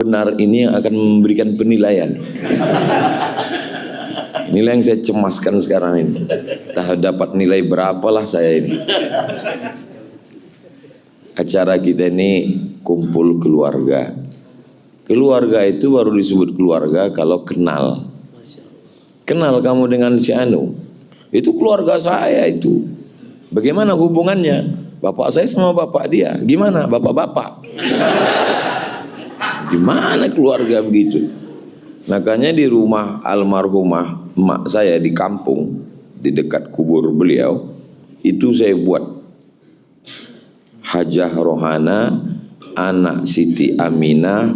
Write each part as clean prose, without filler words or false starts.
benar ini yang akan memberikan penilaian. Inilah yang saya cemaskan sekarang ini. Entah dapat nilai berapalah saya ini. Acara kita ini kumpul keluarga. Keluarga itu baru disebut keluarga kalau kenal. Kenal kamu dengan si Anu. Itu keluarga saya itu. Bagaimana hubungannya? Bapak saya sama bapak dia. Gimana? Bapak-bapak. Gimana keluarga begitu? Makanya di rumah almarhumah emak saya di kampung, di dekat kubur beliau, itu saya buat Hajah Rohana, anak Siti Aminah,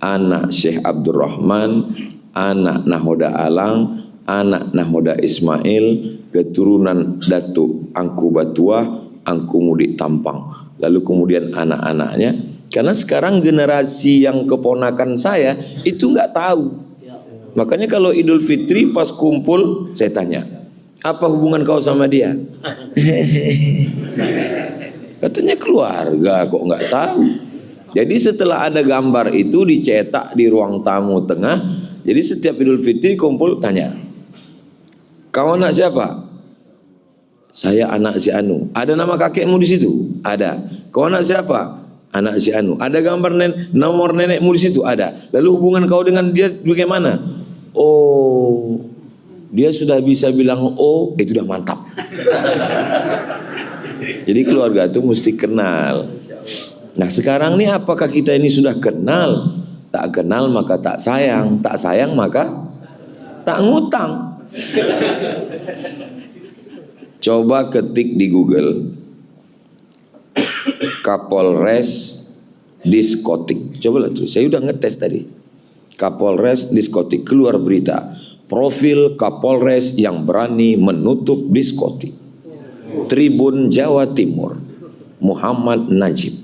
anak Syekh Abdurrahman, anak Nahoda Alang, anak Nahoda Ismail, keturunan Datuk Angku Batuah, Angku Mudik Tampang. Lalu kemudian anak-anaknya. Karena sekarang generasi yang keponakan saya itu nggak tahu. Makanya kalau Idul Fitri pas kumpul saya tanya, apa hubungan kau sama dia? Katanya keluarga, kok nggak tahu. Jadi setelah ada gambar itu dicetak di ruang tamu tengah. Jadi setiap Idul Fitri kumpul tanya, kau anak siapa? Saya anak si Anu. Ada nama kakekmu di situ? Ada. Kau anak siapa? Anak si Anu. Ada gambar nomor nenekmu di situ? Ada. Lalu hubungan kau dengan dia bagaimana? Oh, dia sudah bisa bilang oh, itu sudah mantap. Jadi keluarga itu mesti kenal. Nah sekarang ini apakah kita ini sudah kenal? Tak kenal maka tak sayang. Tak sayang maka tak ngutang. Coba ketik di Google Kapolres diskotik. Coba lah tuh, saya udah ngetes tadi. Kapolres diskotik, keluar berita. Profil Kapolres yang berani menutup diskotik. Tribun Jawa Timur, Muhammad Najib.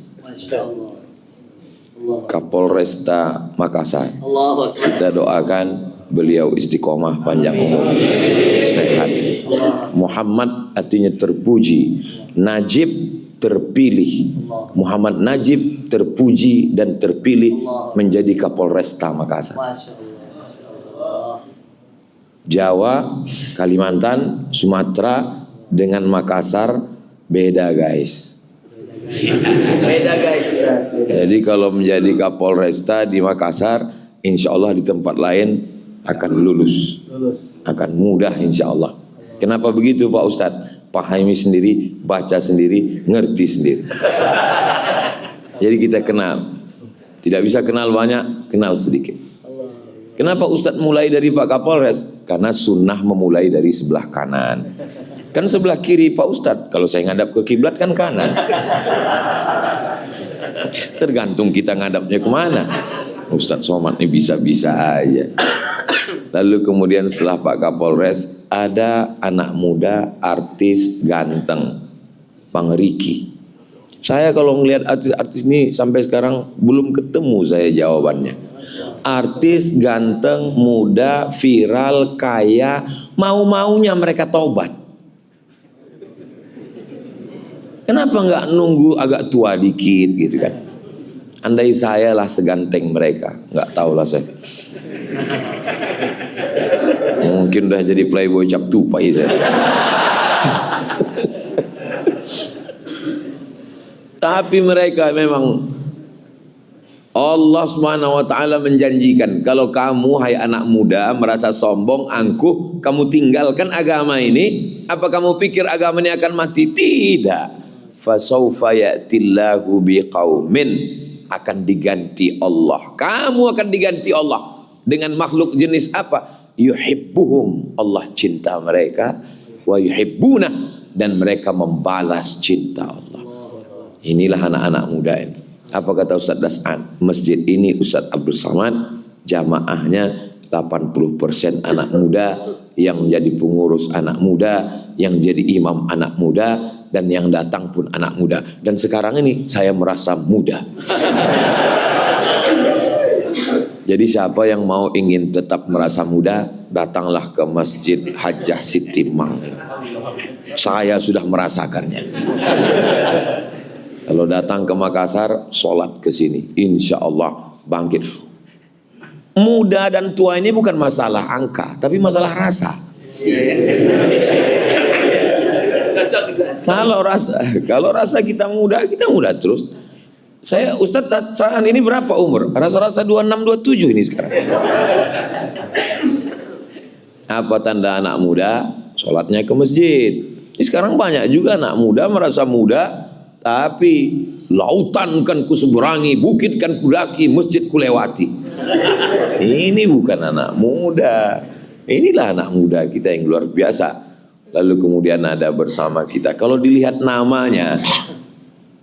Kapolresta Makassar. Kita doakan beliau istiqomah, panjang umur, sehat. Muhammad artinya terpuji, Najib terpilih. Muhammad Najib terpuji dan terpilih menjadi Kapolresta Makassar. Jawa, Kalimantan, Sumatera dengan Makassar beda guys. Beda guys. Jadi kalau menjadi Kapolresta di Makassar, insya Allah di tempat lain akan lulus. Akan mudah insya Allah. Kenapa begitu Pak Ustadz? Pahami sendiri, baca sendiri, ngerti sendiri. Jadi kita kenal. Tidak bisa kenal banyak, kenal sedikit. Kenapa Ustadz mulai dari Pak Kapolres? Karena sunnah memulai dari sebelah kanan. Kan sebelah kiri Pak Ustadz. Kalau saya ngadap ke kiblat kan kanan. Tergantung kita ngadapnya kemana. Ustadz Somad ini bisa-bisa aja. Lalu kemudian setelah Pak Kapolres ada anak muda artis ganteng, Bang Riki. Saya kalau ngelihat artis-artis ini sampai sekarang belum ketemu saya jawabannya. Artis ganteng, muda, viral, kaya, mau-maunya mereka taubat. Kenapa nggak nunggu agak tua dikit gitu kan? Andai saya lah seganteng mereka, nggak tahu lah saya. Mungkin udah jadi playboy cap tupai saya. Tapi mereka memang Allah Subhanahu wa taala menjanjikan kalau kamu hai anak muda merasa sombong, angkuh, kamu tinggalkan agama ini, apa kamu pikir agama ini akan mati? Tidak. Fasaufa ya'tillahu biqaumin, akan diganti Allah. Kamu akan diganti Allah dengan makhluk jenis apa? Yuhibbuhum, Allah cinta mereka, wa yuhibbuna, dan mereka membalas cinta Allah. Inilah anak-anak muda ini. Apa kata Ustaz Das'an? Masjid ini Ustaz Abdul Samad jamaahnya 80% anak muda, yang menjadi pengurus anak muda, yang jadi imam anak muda, dan yang datang pun anak muda. Dan sekarang ini saya merasa muda. Jadi siapa yang mau ingin tetap merasa muda, datanglah ke Masjid Hajah Siti Mang. Saya sudah merasakannya. Kalau datang ke Makassar, sholat ke sini, insya Allah bangkit. Muda dan tua ini bukan masalah angka, tapi masalah rasa. Kalau rasa kita muda terus. Saya Ustadz saat ini berapa umur? Rasa-rasa 26, 27 ini sekarang. Apa tanda anak muda? Sholatnya ke masjid. Ini sekarang banyak juga anak muda merasa muda, tapi lautan kan kuseberangi, bukit kan kudaki, masjid kulewati. Ini bukan anak muda. Inilah anak muda kita yang luar biasa. Lalu kemudian ada bersama kita. Kalau dilihat namanya,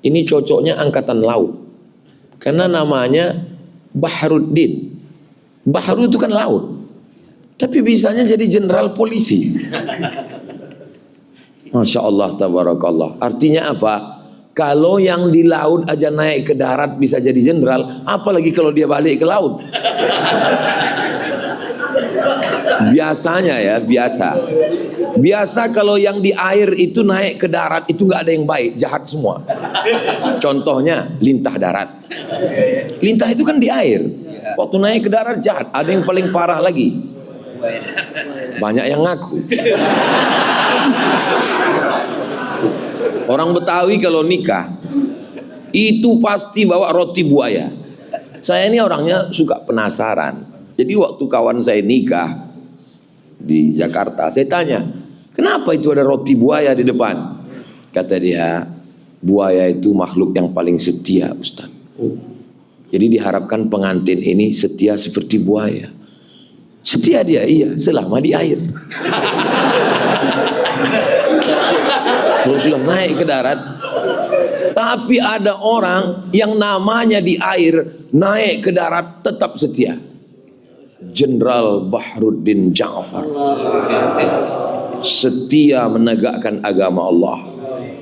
ini cocoknya angkatan laut. Karena namanya Bahruddin. Bahru itu kan laut. Tapi bisanya jadi jenderal polisi. Masya Allah, tabarakallah. Artinya apa? Kalau yang di laut aja naik ke darat bisa jadi jenderal, apalagi kalau dia balik ke laut. Biasanya ya, biasa kalau yang di air itu naik ke darat itu nggak ada yang baik, jahat semua. Contohnya lintah darat. Lintah itu kan di air. Waktu naik ke darat jahat. Ada yang paling parah lagi. Banyak yang ngaku. Orang Betawi kalau nikah itu pasti bawa roti buaya. Saya ini orangnya suka penasaran. Jadi waktu kawan saya nikah di Jakarta, saya tanya, kenapa itu ada roti buaya di depan? Kata dia, buaya itu makhluk yang paling setia, Ustaz. Jadi diharapkan pengantin ini setia seperti buaya. Setia dia, iya, selama di air. Kalau sudah naik ke darat. Tapi ada orang yang namanya di air, naik ke darat tetap setia. Jenderal Bahruddin Ja'far. Setia menegakkan agama Allah,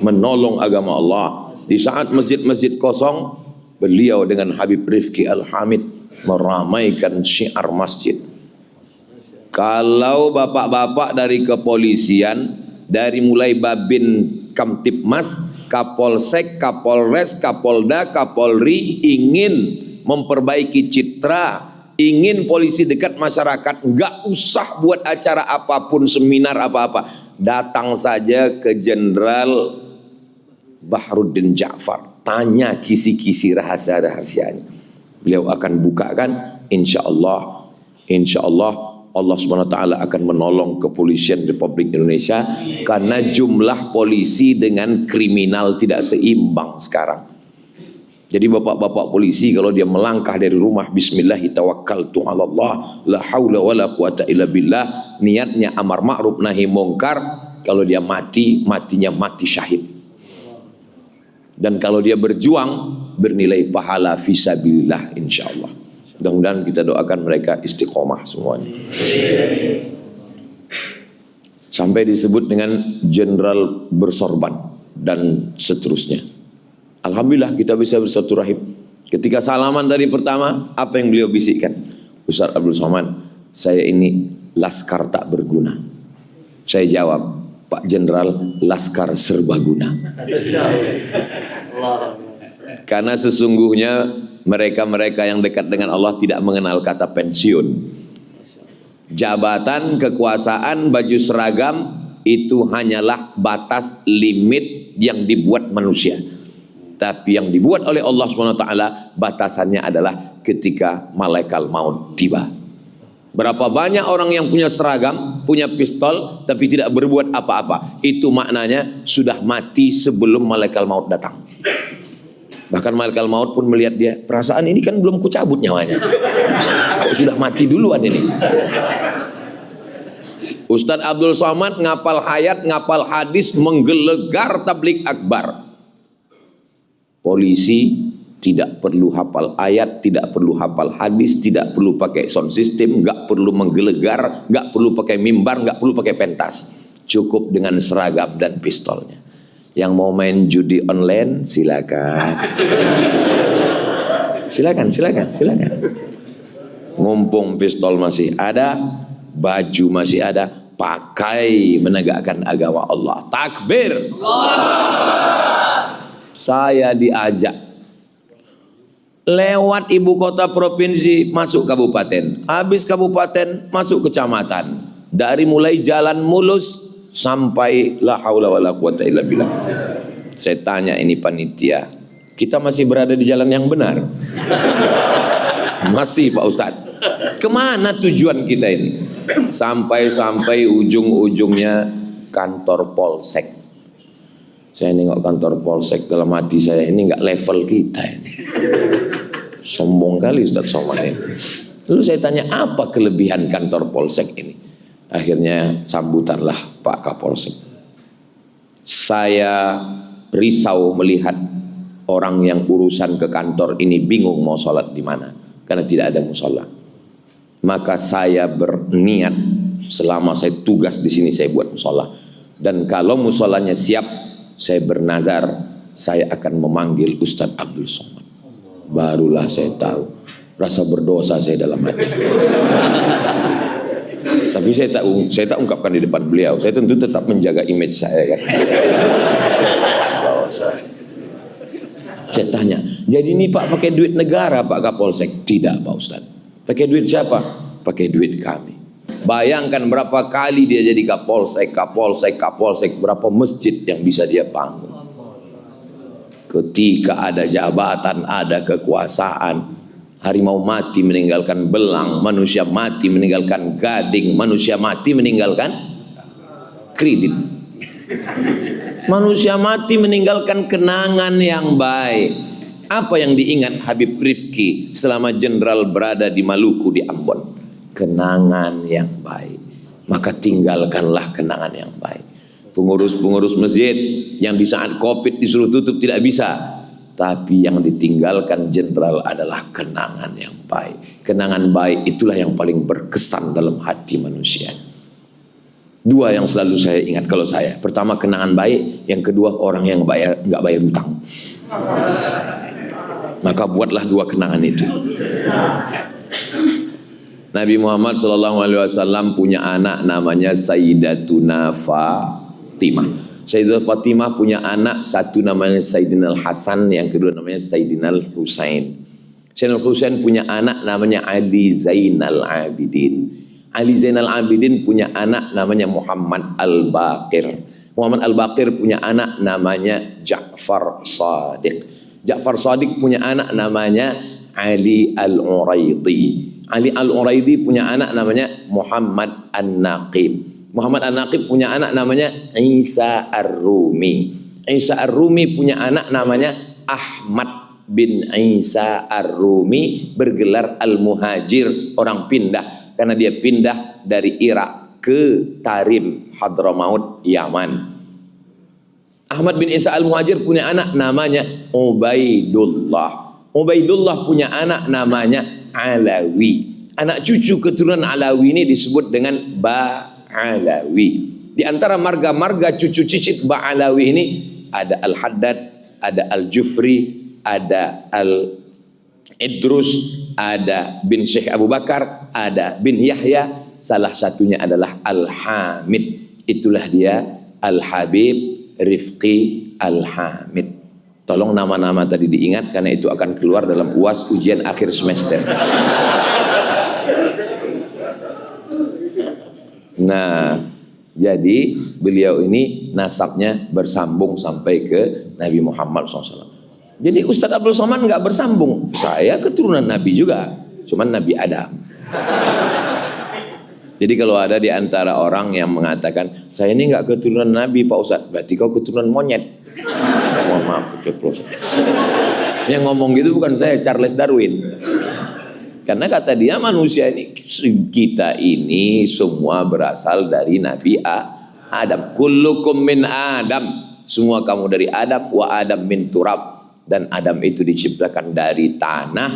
menolong agama Allah. Di saat masjid-masjid kosong, beliau dengan Habib Rifki Al-Hamid meramaikan syiar masjid. Kalau bapak-bapak dari kepolisian, dari mulai Babin Kamtipmas, Kapolsek, Kapolres, Kapolda, Kapolri ingin memperbaiki citra, ingin polisi dekat masyarakat, nggak usah buat acara apapun, seminar apa-apa, datang saja ke Jenderal Bahruddin Ja'far, tanya kisi-kisi rahasia-rahasianya. Beliau akan bukakan, insya Allah Allah SWT akan menolong kepolisian Republik Indonesia, karena jumlah polisi dengan kriminal tidak seimbang sekarang. Jadi bapak-bapak polisi kalau dia melangkah dari rumah, bismillahi tawakkaltu 'ala Allah, la haula wala quwata illa billah, niatnya amar ma'ruf nahi mungkar, kalau dia mati, matinya mati syahid. Dan kalau dia berjuang, bernilai pahala fisabilillah insyaallah. Mudah-mudahan kita doakan mereka istiqomah semuanya. Sampai disebut dengan jenderal bersorban dan seterusnya. Alhamdulillah kita bisa bersilaturahim. Ketika salaman tadi pertama, apa yang beliau bisikkan? Ustaz Abdul Somad, saya ini laskar tak berguna. Saya jawab, Pak Jenderal, laskar serbaguna. Karena sesungguhnya mereka-mereka yang dekat dengan Allah tidak mengenal kata pensiun. Jabatan, kekuasaan, baju seragam itu hanyalah batas limit yang dibuat manusia. Tapi yang dibuat oleh Allah SWT, batasannya adalah ketika malaikat maut tiba. Berapa banyak orang yang punya seragam, punya pistol, tapi tidak berbuat apa-apa. Itu maknanya sudah mati sebelum malaikat maut datang. Bahkan malaikat maut pun melihat dia, perasaan ini kan belum kucabut nyawanya, kok sudah mati duluan ini. Ustadz Abdul Somad ngapal hayat, ngapal hadis, menggelegar tablik akbar. Polisi tidak perlu hafal ayat, tidak perlu hafal hadis, tidak perlu pakai sound system, nggak perlu menggelegar, nggak perlu pakai mimbar, nggak perlu pakai pentas. Cukup dengan seragam dan pistolnya. Yang mau main judi online silakan. Silakan. Mumpung pistol masih ada, baju masih ada, pakai menegakkan agama Allah. Takbir. Saya diajak lewat ibu kota provinsi masuk kabupaten. habis kabupaten masuk kecamatan, dari mulai jalan mulus sampai la haula wala quwata illa billah. Saya tanya ini panitia, kita masih berada di jalan yang benar? Masih Pak Ustadz. Kemana tujuan kita ini? Sampai ujung-ujungnya kantor polsek. Saya nengok kantor polsek, dalam hati saya, ini nggak level kita ini. Sombong kali Ustadz Somad ini. Lalu saya tanya, apa kelebihan kantor polsek ini? Akhirnya sambutanlah Pak Kapolsek. Saya risau melihat orang yang urusan ke kantor ini bingung mau sholat di mana, karena tidak ada musola. Maka saya berniat selama saya tugas di sini saya buat musola. Dan kalau musolanya siap, saya bernazar saya akan memanggil Ustadz Abdul Somad. Barulah saya tahu rasa berdosa saya dalam hati. Tapi saya tak ungkapkan di depan beliau. Saya tentu tetap menjaga image saya kan. Saya tanya, jadi ini Pak pakai duit negara Pak Kapolsek? Tidak Pak Ustadz. Pakai duit siapa? Pakai duit kami. Bayangkan berapa kali dia jadi Kapolsek, berapa masjid yang bisa dia bangun. Ketika ada jabatan, ada kekuasaan, harimau mati meninggalkan belang, manusia mati meninggalkan gading, manusia mati meninggalkan kredit. Manusia mati meninggalkan kenangan yang baik. Apa yang diingat Habib Rifki selama jenderal berada di Maluku, di Ambon? Kenangan yang baik. Maka tinggalkanlah kenangan yang baik. Pengurus-pengurus masjid yang di saat Covid disuruh tutup tidak bisa, tapi yang ditinggalkan jenderal adalah kenangan yang baik. Kenangan baik itulah yang paling berkesan dalam hati manusia. Dua yang selalu saya ingat kalau saya. Pertama kenangan baik, yang kedua orang yang nggak bayar hutang. Maka buatlah dua kenangan itu. Nabi Muhammad SAW punya anak namanya Sayyidatuna Fatimah. Sayyidatuna Fatimah punya anak, satu namanya Sayyidina Al-Hasan, yang kedua namanya Sayyidina Al-Husain. Sayyidina Al-Husain punya anak namanya Ali Zainal Abidin. Ali Zainal Abidin punya anak namanya Muhammad Al-Baqir. Muhammad Al-Baqir punya anak namanya Ja'far Shadiq. Ja'far Shadiq punya anak namanya Ali Al-Uraidi. Ali Al-Uraidi punya anak namanya Muhammad An-Naqib. Muhammad An-Naqib punya anak namanya Isa Ar-Rumi. Isa Ar-Rumi punya anak namanya Ahmad bin Isa Ar-Rumi, bergelar Al-Muhajir, orang pindah, karena dia pindah dari Irak ke Tarim, Hadramaut, Yaman. Ahmad bin Isa Al-Muhajir punya anak namanya Ubaidullah. Ubaidullah punya anak namanya Alawi. Anak cucu keturunan Alawi ini disebut dengan Ba'alawi. Di antara marga-marga cucu cicit Ba'alawi ini ada Al-Haddad, ada Al-Jufri, ada Al-Idrus, ada bin Syekh Abu Bakar, ada bin Yahya, salah satunya adalah Al-Hamid. Itulah dia Al-Habib Rifqi Al-Hamid. Tolong nama-nama tadi diingat, karena itu akan keluar dalam UAS ujian akhir semester. Nah, jadi beliau ini nasabnya bersambung sampai ke Nabi Muhammad SAW. Jadi Ustadz Abdul Somad nggak bersambung. Saya keturunan Nabi juga, cuman Nabi Adam. Jadi kalau ada di antara orang yang mengatakan, saya ini nggak keturunan Nabi Pak Ustadz, berarti kau keturunan monyet. Mohon maaf, yang ngomong gitu bukan saya, Charles Darwin. Karena kata dia manusia ini, kita ini semua berasal dari Nabi Adam. Kullukum min Adam, semua kamu dari Adam. Wa Adam min turab, dan Adam itu diciptakan dari tanah,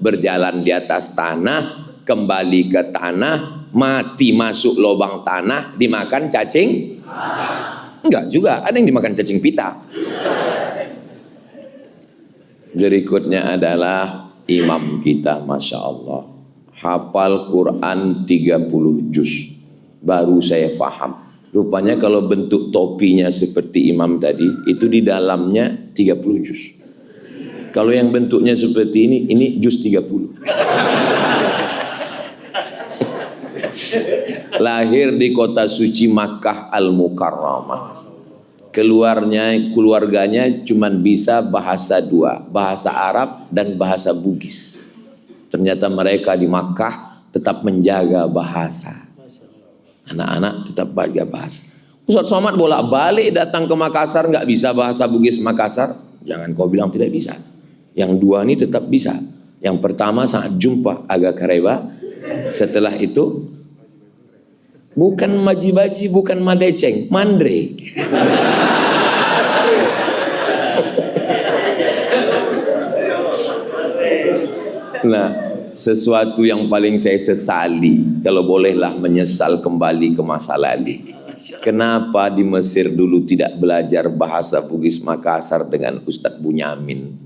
berjalan di atas tanah, kembali ke tanah, mati masuk lubang tanah, dimakan cacing. Enggak juga, ada yang dimakan cacing pita. Berikutnya adalah imam kita, Masya Allah, hafal Quran 30 juz. Baru saya paham, rupanya kalau bentuk topinya seperti imam tadi, itu di dalamnya 30 juz. Kalau yang bentuknya seperti ini juz 30. lahir di kota suci Makkah Al-Mukarramah. Keluarganya cuman bisa bahasa dua, bahasa Arab dan bahasa Bugis. Ternyata mereka di Makkah tetap menjaga bahasa. Anak-anak tetap jaga bahasa. Ustaz Somad bolak-balik datang ke Makassar nggak bisa bahasa Bugis Makassar. Jangan kau bilang tidak bisa. Yang dua ini tetap bisa. Yang pertama saat jumpa agak kareba. Setelah itu bukan maji-baji, bukan madeceng, mandre. Nah, sesuatu yang paling saya sesali, kalau bolehlah menyesal kembali ke masa lalu. Kenapa di Mesir dulu tidak belajar bahasa Bugis Makassar dengan Ustadz Bunyamin?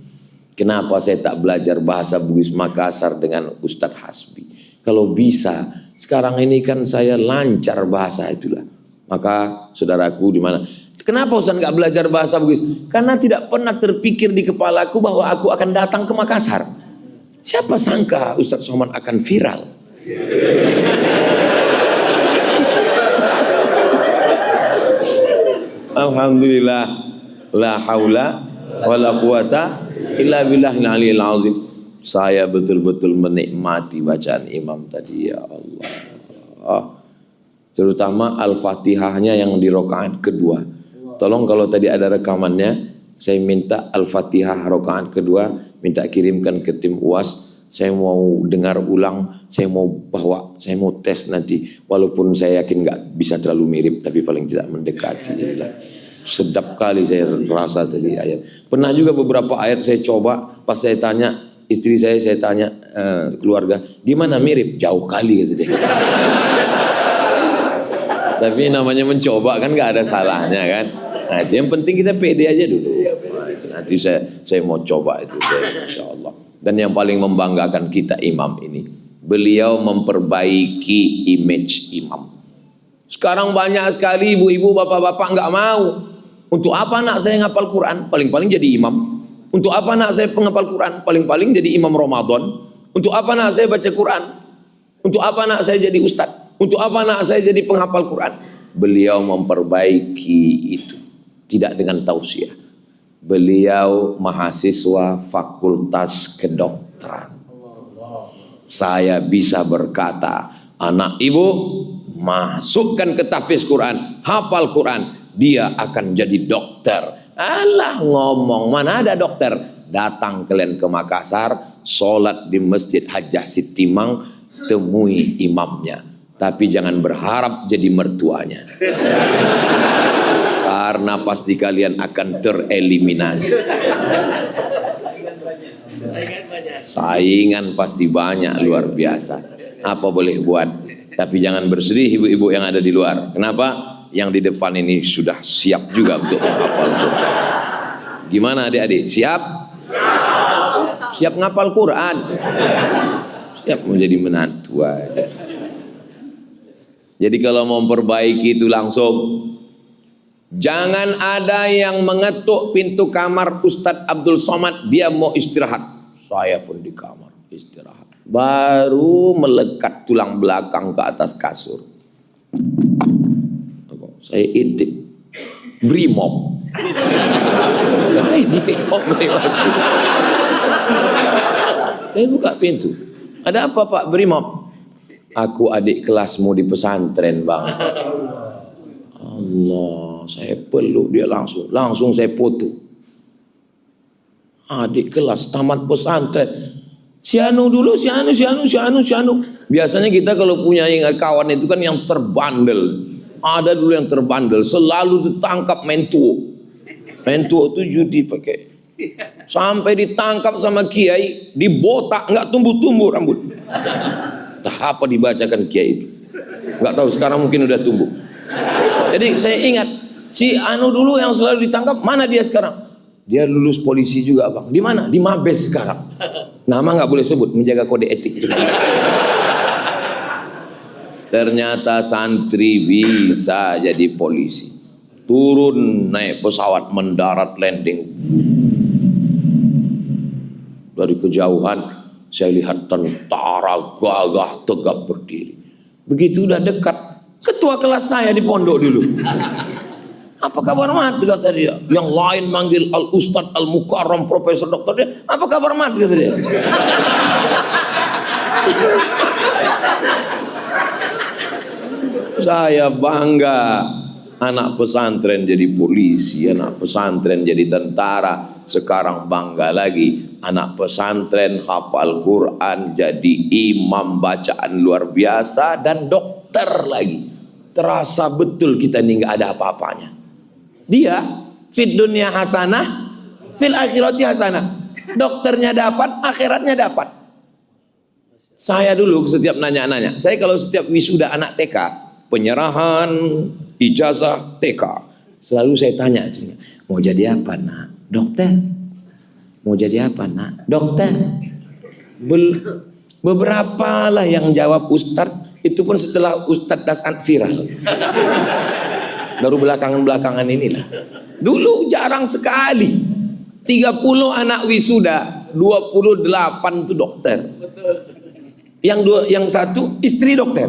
Kenapa saya tak belajar bahasa Bugis Makassar dengan Ustadz Hasbi? Kalau bisa, sekarang ini kan saya lancar bahasa itulah. Maka saudaraku di mana? Kenapa Ustaz nggak belajar bahasa Bugis? Karena tidak pernah terpikir di kepalaku bahwa aku akan datang ke Makassar. Siapa sangka Ustaz Somad akan viral? Alhamdulillah, la haula wala quwata illa billahil aliyil azim. Saya betul-betul menikmati bacaan imam tadi, ya Allah. Terutama Al-Fatihahnya yang di rakaat kedua. Tolong kalau tadi ada rekamannya, saya minta Al-Fatihah rakaat kedua, minta kirimkan ke tim UAS. Saya mau dengar ulang, saya mau bawa, saya mau tes nanti. Walaupun saya yakin nggak bisa terlalu mirip, tapi paling tidak mendekati. Sedap kali saya rasa tadi ayat. Pernah juga beberapa ayat saya coba, pas saya tanya istri saya tanya keluarga, gimana mirip? Jauh kali gitu deh. Tapi namanya mencoba kan nggak ada salahnya kan. Nah, itu yang penting kita pede aja dulu. Nanti saya mau coba itu, insya Allah. Dan yang paling membanggakan kita imam ini, beliau memperbaiki image imam. Sekarang banyak sekali ibu-ibu, bapak-bapak nggak mau. Untuk apa anak saya ngapal Quran? Paling-paling jadi imam. Untuk apa anak saya penghafal Quran? Paling-paling jadi imam Ramadan. Untuk apa anak saya baca Quran? Untuk apa anak saya jadi ustadz? Untuk apa anak saya jadi penghafal Quran? Beliau memperbaiki itu. Tidak dengan tausiah. Beliau mahasiswa fakultas kedokteran. Saya bisa berkata, anak ibu masukkan ke tahfiz Quran, hafal Quran, dia akan jadi dokter. Alah ngomong, mana ada dokter? Datang kalian ke Makassar, sholat di Masjid Hajjah Sitimang, temui imamnya. Tapi jangan berharap jadi mertuanya. Karena pasti kalian akan tereliminasi. Saingan pasti banyak, luar biasa. Apa boleh buat? Tapi jangan bersedih ibu-ibu yang ada di luar. Kenapa? Yang di depan ini sudah siap juga untuk menghafal Quran. Gimana adik-adik? Siap? Siap ngapal Quran? Siap menjadi menantu aja. Jadi kalau mau memperbaiki itu langsung, jangan ada yang mengetuk pintu kamar Ustadz Abdul Somad, dia mau istirahat. Saya pun di kamar istirahat. Baru melekat tulang belakang ke atas kasur. Saya intip Brimob. Saya buka pintu. Ada apa Pak Brimob? Aku adik kelasmu di pesantren bang. Allah, saya peluk dia langsung saya foto. Adik kelas tamat pesantren. Si Anu dulu, si Anu. Biasanya kita kalau punya kawan itu kan yang terbandel. Ada dulu yang terbandel, selalu ditangkap mentuo. Mentuo itu judi pakai. Sampai ditangkap sama kiai, dibotak, nggak tumbuh-tumbuh rambut. Apa dibacakan kiai itu? Nggak tahu, sekarang mungkin udah tumbuh. Jadi saya ingat, si Anu dulu yang selalu ditangkap, mana dia sekarang? Dia lulus polisi juga bang. Di mana? Di Mabes sekarang. Nama nggak boleh sebut, menjaga kode etik. Ternyata santri bisa jadi polisi. Turun naik pesawat, mendarat landing. Dari kejauhan saya lihat tentara gagah tegap berdiri. Begitu udah dekat, Ketua kelas saya di pondok dulu. Apa kabar Mat? Kata dia. Yang lain manggil Al Ustadz Al Mukarram Profesor Doktor dia. Apa kabar Mat? Kata dia. Saya bangga. Anak pesantren jadi polisi, anak pesantren jadi tentara. Sekarang bangga lagi, anak pesantren hafal Quran, jadi imam bacaan luar biasa, dan dokter lagi. Terasa betul kita ini nggak ada apa-apanya. Dia fid dunya hasanah, fil akhirati hasanah. Dokternya dapat, akhiratnya dapat. Saya dulu setiap nanya-nanya, saya kalau setiap wisuda anak TK, penyerahan ijazah TK, selalu saya tanya, mau jadi apa nak? Dokter. Mau jadi apa nak? Dokter. Beberapa lah yang jawab Ustadz, itu pun setelah Ustadz Dasan viral. Baru belakangan-belakangan inilah. Dulu jarang sekali. 30 anak wisuda, 28 itu dokter. Yang satu istri dokter.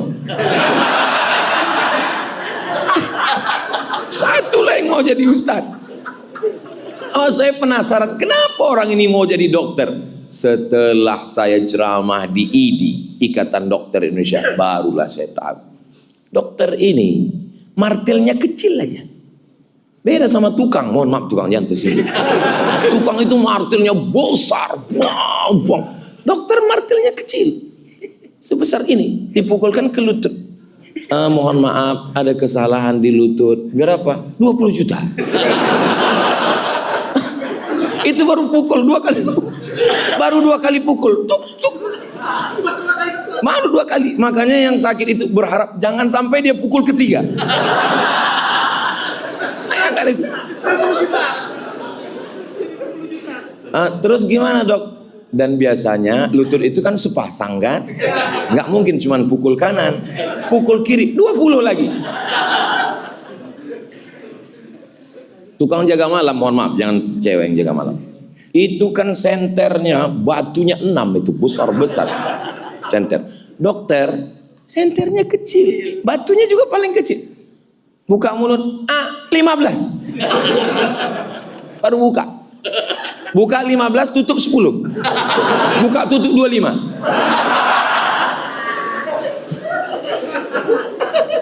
Satu lah yang mau jadi ustadz. Oh, saya penasaran kenapa orang ini mau jadi dokter. Setelah saya ceramah di IDI, Ikatan Dokter Indonesia, barulah saya tahu. Dokter ini martilnya kecil aja. Beda sama tukang, mohon maaf tukang jangan tersinggung. Tukang itu martilnya besar, buang. Dokter martilnya kecil. Sebesar ini, dipukulkan ke lutut. Mohon maaf, ada kesalahan di lutut. Berapa? 20 juta. Itu baru pukul 2 kali. Baru 2 kali pukul. Tuk tuk. Baru 2 kali. Makanya yang sakit itu berharap jangan sampai dia pukul ketiga. Terus gimana dok? Dan biasanya lutut itu kan sepasang kan, nggak mungkin cuman pukul kanan, pukul kiri 20 lagi. Tukang jaga malam, mohon maaf, jangan cewek yang jaga malam. Itu kan senternya batunya 6 itu besar senter. Dokter senternya kecil, batunya juga paling kecil. Buka mulut, 15. Baru buka. Buka 15, tutup 10. Buka tutup 25.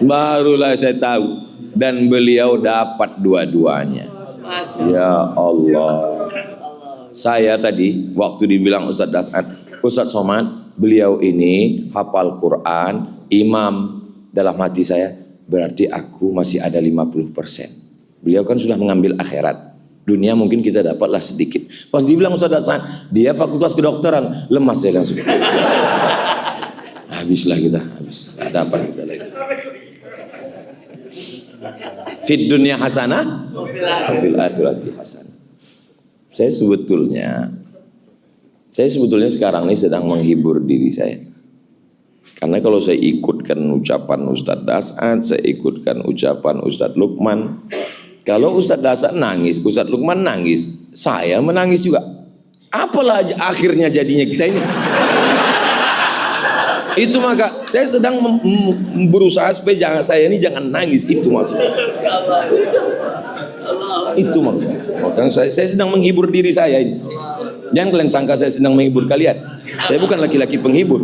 Barulah saya tahu. Dan beliau dapat dua-duanya. Ya Allah. Saya tadi waktu dibilang Ustadz Dasan, Ustadz Somad, beliau ini hafal Quran, imam. Dalam hati saya, berarti aku masih ada 50%. Beliau kan sudah mengambil akhirat. Dunia mungkin kita dapatlah sedikit. Pas dibilang Ustadz Dasan, dia fakultas kedokteran, lemas saya langsung. Habislah kita, habis. Gak dapat kita lagi. Fid dunya hasanah, fil akhirati hasanah. Saya sebetulnya sekarang ini sedang menghibur diri saya. Karena kalau saya ikutkan ucapan Ustadz Dasan, saya ikutkan ucapan Ustadz Lukman. Kalau Ustadz Dasan nangis, Ustadz Lukman nangis, saya menangis juga. Apalah akhirnya jadinya kita ini. Itu maka saya sedang berusaha supaya saya ini jangan nangis, itu maksudnya. Itu maksudnya. Makanya saya sedang menghibur diri saya ini. Jangan kalian sangka saya sedang menghibur kalian. Saya bukan laki-laki penghibur.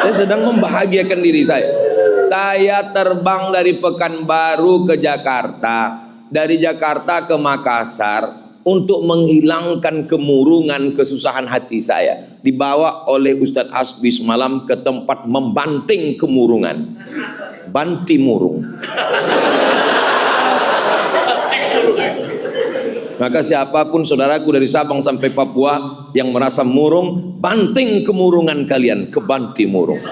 Saya sedang membahagiakan diri saya. Saya terbang dari Pekanbaru ke Jakarta, dari Jakarta ke Makassar untuk menghilangkan kemurungan, kesusahan hati saya. Dibawa oleh Ustadz Asbi semalam ke tempat membanting kemurungan. Banti murung. Maka siapapun saudaraku dari Sabang sampai Papua yang merasa murung, banting kemurungan kalian ke Banti murung.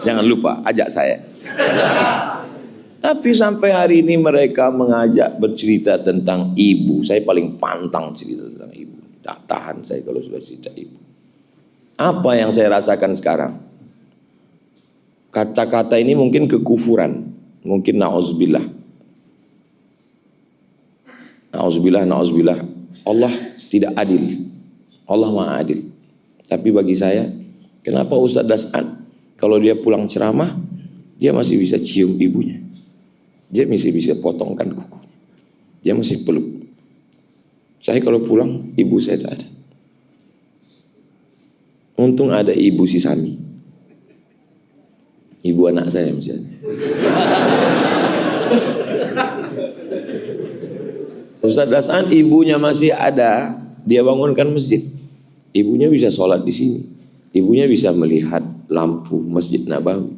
Jangan lupa ajak saya. Tapi sampai hari ini mereka mengajak bercerita tentang ibu. Saya paling pantang cerita tentang ibu. Tak tahan saya kalau sudah cerita ibu. Apa yang saya rasakan sekarang? Kata-kata ini mungkin kekufuran. Mungkin na'udzubillah. Na'udzubillah. Allah tidak adil. Allah maha adil. Tapi bagi saya, kenapa Ustadz Dasan Kalau dia pulang ceramah, dia masih bisa cium ibunya. Dia masih bisa potongkan kukunya. Dia masih peluk. Saya kalau pulang, ibu saya tak ada. Untung ada ibu si Sami. Ibu anak saya misalnya. Ustaz Dasan ibunya masih ada, dia bangunkan masjid. Ibunya bisa sholat di sini. Ibunya bisa melihat lampu Masjid Nabawi.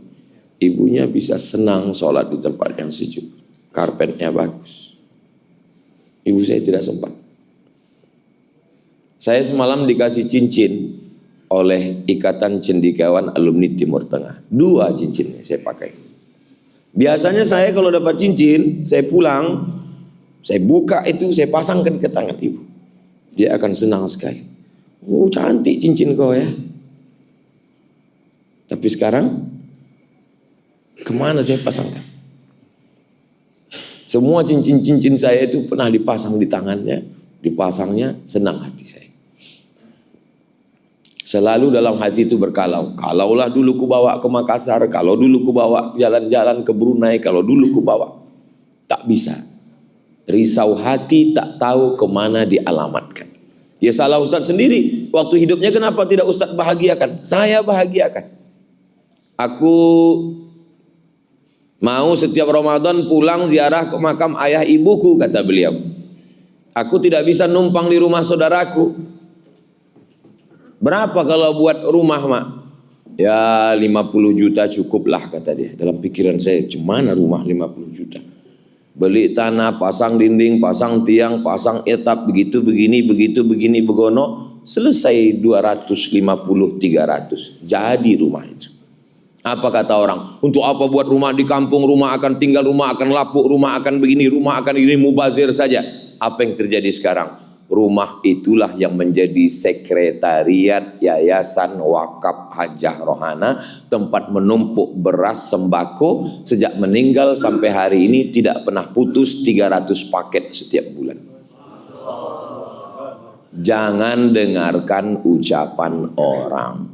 Ibunya bisa senang sholat di tempat yang sejuk. Karpetnya bagus. Ibu saya tidak sempat. Saya semalam dikasih cincin oleh Ikatan Cendekiawan Alumni Timur Tengah. 2 cincinnya saya pakai. Biasanya saya kalau dapat cincin, saya pulang, saya buka itu, saya pasangkan ke tangan ibu. Dia akan senang sekali. Oh, cantik cincin kau ya. Tapi sekarang, kemana saya pasangkan? Semua cincin-cincin saya itu pernah dipasang di tangannya, dipasangnya, senang hati saya. Selalu dalam hati itu berkalau. Kalaulah dulu ku bawa ke Makassar, kalau dulu ku bawa jalan-jalan ke Brunei, kalau dulu ku bawa. Tak bisa. Risau hati tak tahu kemana dialamatkan. Ya salah Ustaz sendiri. Waktu hidupnya kenapa tidak Ustaz bahagiakan? Saya bahagiakan. Aku mau setiap Ramadan pulang ziarah ke makam ayah ibuku, kata beliau. Aku tidak bisa numpang di rumah saudaraku. Berapa kalau buat rumah, Mak? Ya 50 juta cukuplah, kata dia. Dalam pikiran saya, cemana rumah 50 juta? Beli tanah, pasang dinding, pasang tiang, pasang etap, begitu begini, begono, selesai 250-300. Jadi rumah itu. Apa kata orang? Untuk apa buat rumah di kampung? Rumah akan tinggal, rumah akan lapuk, rumah akan begini, rumah akan ini, mubazir saja. Apa yang terjadi sekarang? Rumah itulah yang menjadi sekretariat Yayasan Wakaf Hajah Rohana, tempat menumpuk beras sembako. Sejak meninggal sampai hari ini tidak pernah putus, 300 paket setiap bulan. Jangan dengarkan ucapan orang.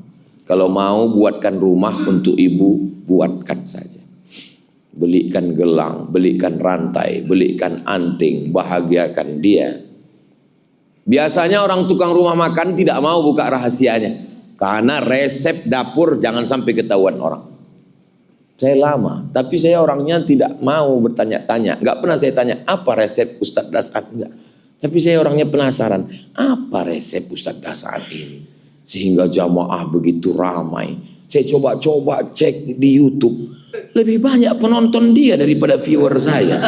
Kalau mau buatkan rumah untuk ibu, buatkan saja. Belikan gelang, belikan rantai, belikan anting, bahagiakan dia. Biasanya orang tukang rumah makan tidak mau buka rahasianya, karena resep dapur jangan sampai ketahuan orang. Saya lama, tapi saya orangnya tidak mau bertanya-tanya. Nggak pernah saya tanya, apa resep Ustadz Dasan? Enggak. Tapi saya orangnya penasaran, apa resep Ustadz Dasan ini? Sehingga jamaah begitu ramai. Saya coba-coba cek di YouTube. Lebih banyak penonton dia daripada viewer saya.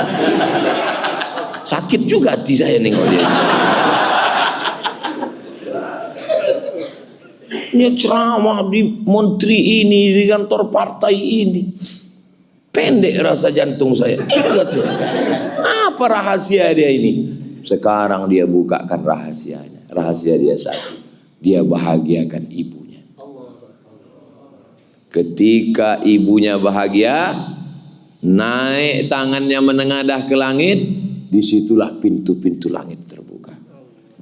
Sakit juga hati saya nengok dia. Dia ceramah di menteri ini, di kantor partai ini. Pendek rasa jantung saya. Apa rahasia dia ini? Sekarang dia bukakan rahasianya. Rahasia dia satu. Dia bahagiakan ibunya. Ketika ibunya bahagia, naik tangannya menengadah ke langit, disitulah pintu-pintu langit terbuka.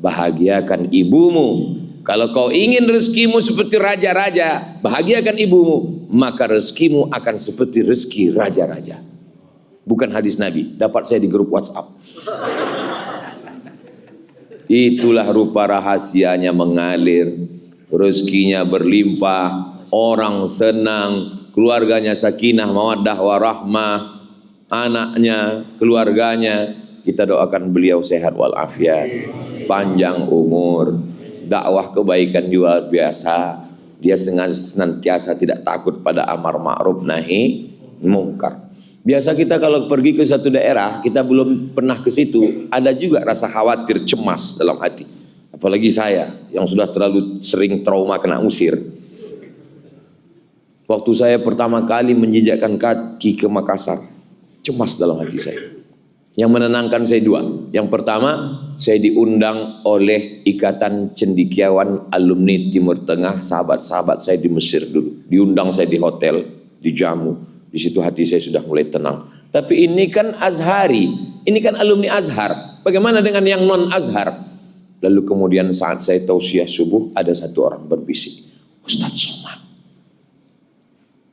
Bahagiakan ibumu. Kalau kau ingin rezekimu seperti raja-raja, bahagiakan ibumu, maka rezekimu akan seperti rezeki raja-raja. Bukan hadis Nabi, dapat saya di grup WhatsApp. Itulah rupa rahasianya mengalir, rezekinya berlimpah, orang senang, keluarganya sakinah, mawaddah, warahmah, anaknya, keluarganya. Kita doakan beliau sehat walafiat, panjang umur. Dakwah kebaikan luar biasa. Dia senantiasa tidak takut pada amar ma'ruf nahi mungkar. Biasa kita kalau pergi ke satu daerah, kita belum pernah ke situ, ada juga rasa khawatir, cemas dalam hati. Apalagi saya yang sudah terlalu sering trauma kena usir. Waktu saya pertama kali menjejakkan kaki ke Makassar, cemas dalam hati saya. Yang menenangkan saya 2. Yang pertama, saya diundang oleh Ikatan Cendekiawan Alumni Timur Tengah, sahabat-sahabat saya di Mesir dulu. Diundang saya di hotel, dijamu. Di situ hati saya sudah mulai tenang. Tapi ini kan Azhari, ini kan alumni Azhar. Bagaimana dengan yang non Azhar? Lalu kemudian saat saya tausiah subuh, ada satu orang berbisik, Ustadz Somad,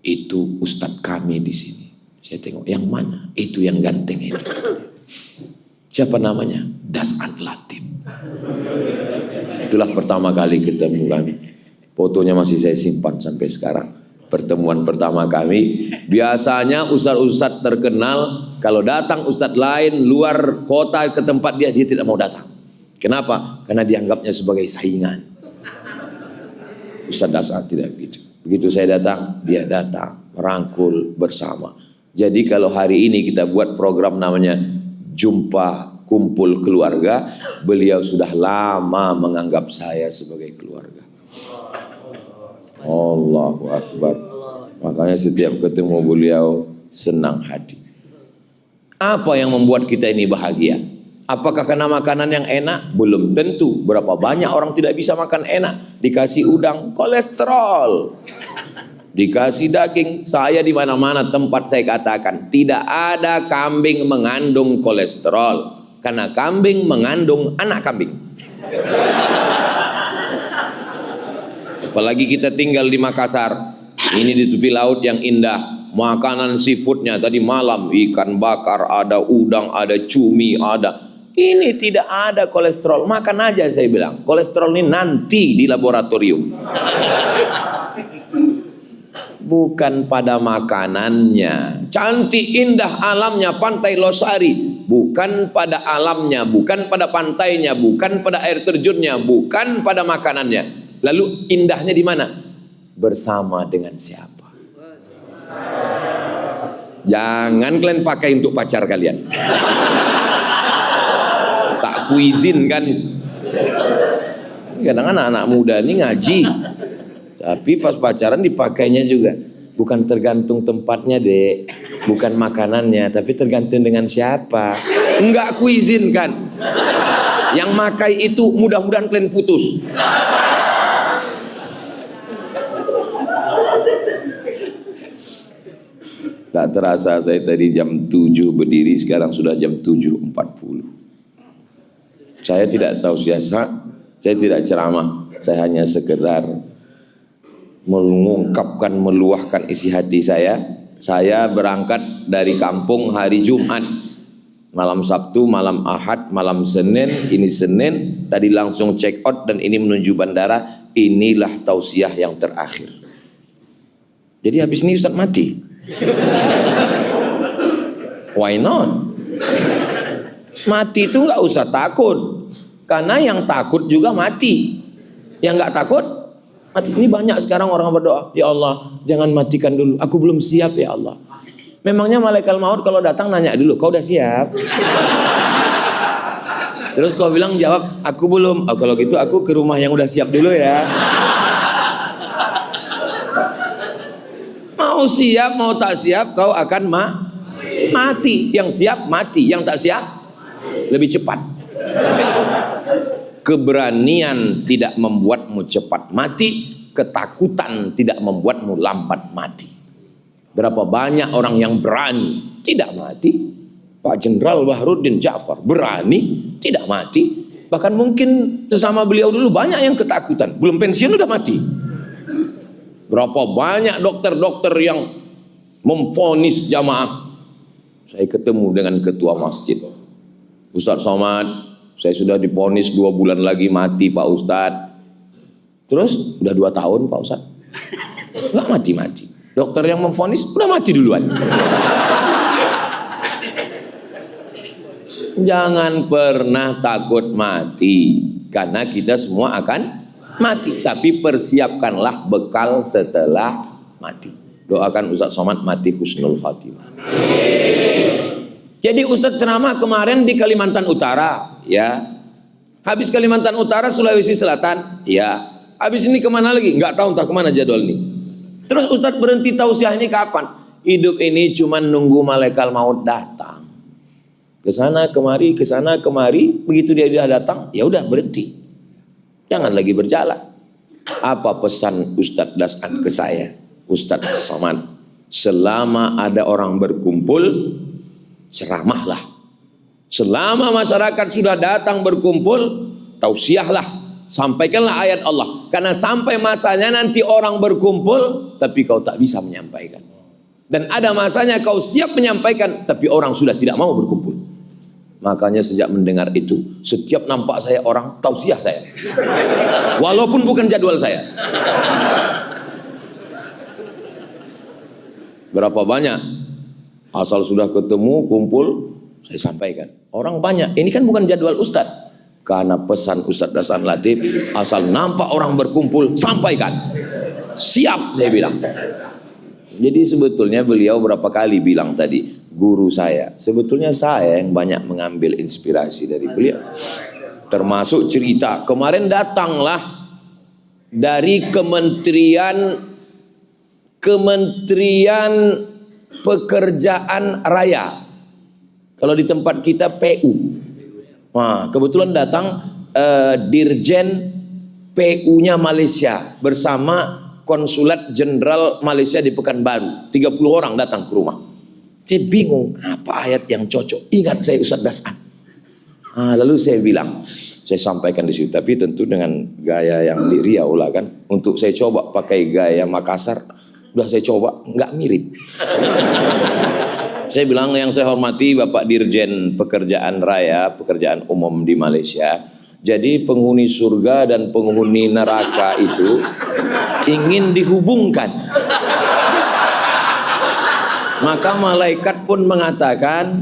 Itu ustadz kami di sini. Saya tengok, yang mana? Itu yang ganteng itu. Siapa namanya? Das'an Latif. Itulah pertama kali ketemu kami. Fotonya masih saya simpan sampai sekarang. Pertemuan pertama kami. Biasanya ustadz-ustadz terkenal, kalau datang ustadz lain luar kota ke tempat dia tidak mau datang. Kenapa? Karena dianggapnya sebagai saingan. Ustadz Das'an tidak begitu. Begitu saya datang, dia datang, merangkul bersama. Jadi kalau hari ini kita buat program namanya Jumpa Kumpul Keluarga, beliau sudah lama menganggap saya sebagai keluarga. Allahu Akbar. Makanya setiap ketemu beliau senang hati. Apa yang membuat kita ini bahagia? Apakah karena makanan yang enak? Belum tentu. Berapa banyak orang tidak bisa makan enak. Dikasih udang, kolesterol. Dikasih daging. Saya di mana-mana tempat saya katakan, tidak ada kambing mengandung kolesterol. Karena kambing mengandung anak kambing. Apalagi kita tinggal di Makassar, ini di tepi laut yang indah, makanan seafoodnya tadi malam ikan bakar, ada udang, ada cumi, ada. Ini tidak ada kolesterol, makan aja saya bilang. Kolesterol ini nanti di laboratorium. Bukan pada makanannya. Cantik indah alamnya Pantai Losari, bukan pada alamnya, bukan pada pantainya, bukan pada air terjunnya, bukan pada makanannya. Lalu indahnya di mana? Bersama dengan siapa? Jangan kalian pakai untuk pacar kalian. Tak kuizinkan itu. Kadang anak-anak muda ini ngaji, tapi pas pacaran dipakainya juga. Bukan tergantung tempatnya, Dek. Bukan makanannya, tapi tergantung dengan siapa. Enggak kuizinkan. Yang makai itu mudah-mudahan kalian putus. Tak terasa saya tadi jam 7 berdiri, sekarang sudah jam 7.40. Saya tidak tahu siasat, saya tidak ceramah, saya hanya sekedar mengungkapkan, meluahkan isi hati saya. Saya berangkat dari kampung hari Jumat, malam Sabtu, malam Ahad, malam Senin, ini Senin, tadi langsung check out dan ini menuju bandara. Inilah tausiah yang terakhir. Jadi habis ini Ustaz mati. Why not? Mati itu nggak usah takut, karena yang takut juga mati. Yang nggak takut mati. Ini banyak sekarang orang berdoa, ya Allah jangan matikan dulu, aku belum siap ya Allah. Memangnya malaikat maut kalau datang nanya dulu, kau udah siap? Terus kau bilang jawab, aku belum. Oh, kalau gitu aku ke rumah yang udah siap dulu ya. Mau siap mau tak siap kau akan mati. Yang siap mati, yang tak siap lebih cepat. Keberanian tidak membuatmu cepat mati, ketakutan tidak membuatmu lambat mati. Berapa banyak orang yang berani tidak mati. Pak Jenderal Baharudin Ja'far berani tidak mati. Bahkan mungkin sesama beliau dulu banyak yang ketakutan, belum pensiun udah mati. Berapa banyak dokter-dokter yang memvonis jamaah. Saya ketemu dengan ketua masjid, Ustadz Somad, saya sudah divonis 2 bulan lagi mati Pak Ustadz. Terus udah 2 tahun Pak Ustadz, nggak mati-mati. Dokter yang memvonis udah mati duluan. Jangan pernah takut mati, karena kita semua akan mati, tapi persiapkanlah bekal setelah mati. Doakan Ustadz Somad mati husnul khatimah. Jadi Ustadz ceramah kemarin di Kalimantan Utara, ya. Habis Kalimantan Utara, Sulawesi Selatan, ya. Habis ini kemana lagi? Nggak tahu entah kemana jadwal ini. Terus Ustadz berhenti tausiah ini kapan? Hidup ini cuma nunggu malaikat maut datang. Kesana kemari, kesana kemari. Begitu dia sudah datang, ya udah berhenti. Jangan lagi berjalan. Apa pesan Ustadz Das'an ke saya? Ustadz Somad, selama ada orang berkumpul, ceramahlah. Selama masyarakat sudah datang berkumpul, tausiahlah. Sampaikanlah ayat Allah. Karena sampai masanya nanti orang berkumpul, tapi kau tak bisa menyampaikan. Dan ada masanya kau siap menyampaikan, tapi orang sudah tidak mau berkumpul. Makanya sejak mendengar itu, setiap nampak saya orang, tausiah saya. Walaupun bukan jadwal saya. Berapa banyak? Asal sudah ketemu, kumpul, saya sampaikan. Orang banyak, ini kan bukan jadwal Ustadz. Karena pesan Ustadz Hasan Latif, asal nampak orang berkumpul, sampaikan. Siap, saya bilang. Jadi sebetulnya beliau berapa kali bilang tadi, guru saya. Sebetulnya saya yang banyak mengambil inspirasi dari beliau. Termasuk cerita, kemarin datanglah dari Kementerian Pekerjaan Raya. Kalau di tempat kita PU. Nah, kebetulan datang Dirjen PU-nya Malaysia bersama Konsulat Jenderal Malaysia di Pekanbaru. 30 orang datang ke rumah. Saya bingung apa ayat yang cocok. Ingat saya Ustadz Das'an. Lalu saya bilang, saya sampaikan di situ, tapi tentu dengan gaya yang di Riau lah kan. Untuk saya coba pakai gaya Makassar, udah saya coba nggak mirip. Saya bilang, yang saya hormati Bapak Dirjen Pekerjaan Raya, pekerjaan umum di Malaysia. Jadi penghuni surga dan penghuni neraka itu ingin dihubungkan. Maka malaikat pun mengatakan,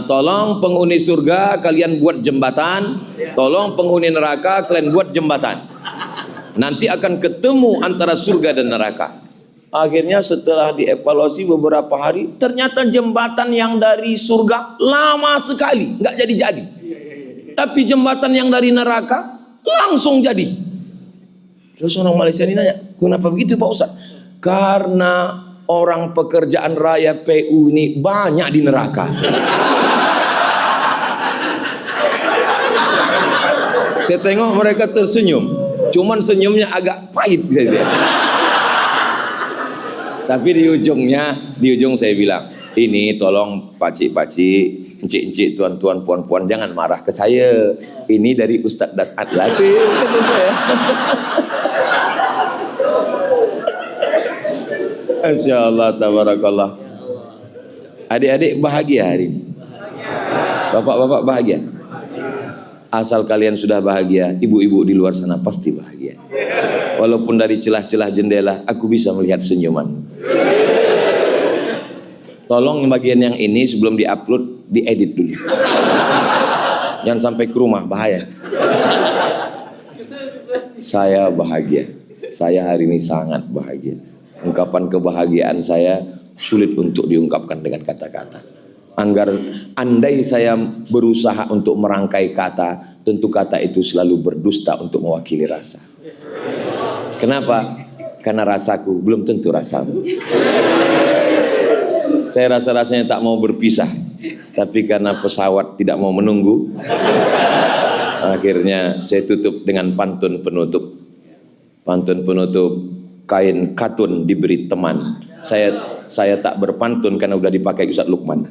tolong penghuni surga kalian buat jembatan, tolong penghuni neraka kalian buat jembatan. Nanti akan ketemu antara surga dan neraka. Akhirnya setelah dievaluasi beberapa hari, ternyata jembatan yang dari surga lama sekali, nggak jadi-jadi. Tapi jembatan yang dari neraka langsung jadi. Terus orang Malaysia ini nanya, kenapa begitu Pak Ustaz? Karena orang pekerjaan raya PU ini banyak di neraka. Saya tengok mereka tersenyum, cuman senyumnya agak pahit saja. Tapi di ujung saya bilang, ini tolong pakcik-pakcik, encik-encik, tuan-tuan, puan-puan, jangan marah ke saya. Ini dari Ustadz Das'an Latif, kata saya. Masya Allah, tabarakallah. Adik-adik bahagia hari ini? Bapak-bapak bahagia? Asal kalian sudah bahagia, ibu-ibu di luar sana pasti bahagia. Walaupun dari celah-celah jendela, aku bisa melihat senyuman. Tolong bagian yang ini sebelum diupload, diedit dulu. Jangan sampai ke rumah, bahaya. Saya bahagia. Saya hari ini sangat bahagia. Ungkapan kebahagiaan saya sulit untuk diungkapkan dengan kata-kata. Andai saya berusaha untuk merangkai kata, tentu kata itu selalu berdusta untuk mewakili rasa. Kenapa? Karena rasaku belum tentu rasamu. Saya rasa-rasanya tak mau berpisah, tapi karena pesawat tidak mau menunggu, akhirnya saya tutup dengan pantun penutup. Pantun penutup, kain katun diberi teman. Saya tak berpantun karena udah dipakai Ustadz Lukman.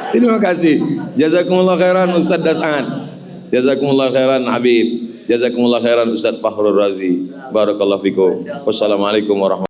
Terima kasih. Jazakumullah khairan Ustadz Das'an. Jazakumullah khairan Habib. Jazakumullah khairan Ustadz Fakhrul Razi. Barakallahu fikum. Wassalamualaikum warahmatullahi wabarakatuh.